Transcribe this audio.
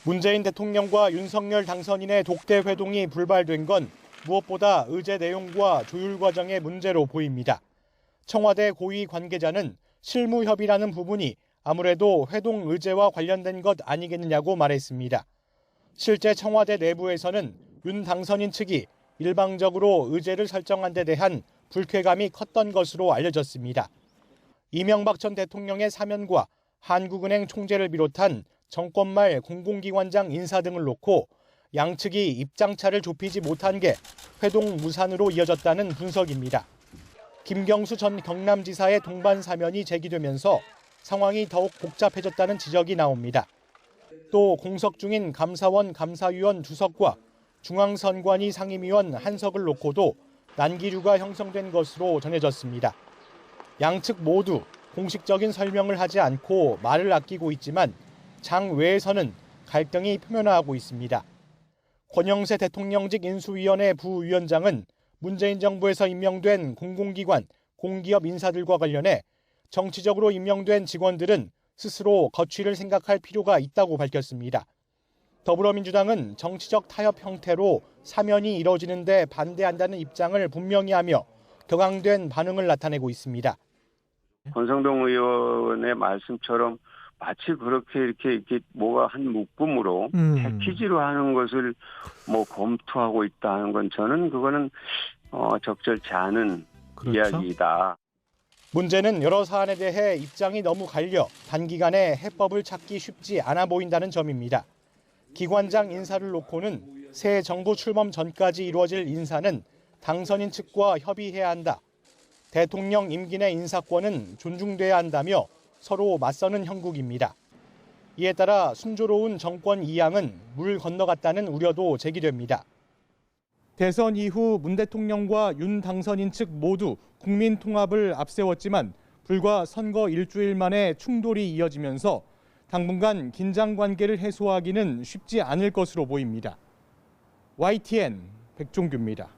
문재인 대통령과 윤석열 당선인의 독대 회동이 불발된 건 무엇보다 의제 내용과 조율 과정의 문제로 보입니다. 청와대 고위 관계자는 실무협의라는 부분이 아무래도 회동 의제와 관련된 것 아니겠느냐고 말했습니다. 실제 청와대 내부에서는 윤 당선인 측이 일방적으로 의제를 설정한 데 대한 불쾌감이 컸던 것으로 알려졌습니다. 이명박 전 대통령의 사면과 한국은행 총재를 비롯한 정권 말 공공기관장 인사 등을 놓고 양측이 입장차를 좁히지 못한 게 회동 무산으로 이어졌다는 분석입니다. 김경수 전 경남지사의 동반 사면이 제기되면서 상황이 더욱 복잡해졌다는 지적이 나옵니다. 또 공석 중인 감사원 감사위원 2석과 중앙선관위 상임위원 1석을 놓고도 난기류가 형성된 것으로 전해졌습니다. 양측 모두 공식적인 설명을 하지 않고 말을 아끼고 있지만 장 외에서는 갈등이 표면화하고 있습니다. 권영세 대통령직 인수위원회 부위원장은 문재인 정부에서 임명된 공공기관, 공기업 인사들과 관련해 정치적으로 임명된 직원들은 스스로 거취를 생각할 필요가 있다고 밝혔습니다. 더불어민주당은 정치적 타협 형태로 사면이 이뤄지는 데 반대한다는 입장을 분명히 하며 격앙된 반응을 나타내고 있습니다. 권성동 의원의 말씀처럼 마치 그렇게 이렇게 뭐가 한 묶음으로 패키지로 하는 것을 검토하고 있다는 건 저는 그거는 적절치 않은 이야기이다. 문제는 여러 사안에 대해 입장이 너무 갈려 단기간에 해법을 찾기 쉽지 않아 보인다는 점입니다. 기관장 인사를 놓고는 새 정부 출범 전까지 이루어질 인사는 당선인 측과 협의해야 한다. 대통령 임기 내 인사권은 존중돼야 한다며 서로 맞서는 형국입니다. 이에 따라 순조로운 정권 이양은 물 건너갔다는 우려도 제기됩니다. 대선 이후 문 대통령과 윤 당선인 측 모두 국민 통합을 앞세웠지만 불과 선거 일주일 만에 충돌이 이어지면서 당분간 긴장 관계를 해소하기는 쉽지 않을 것으로 보입니다. YTN 백종규입니다.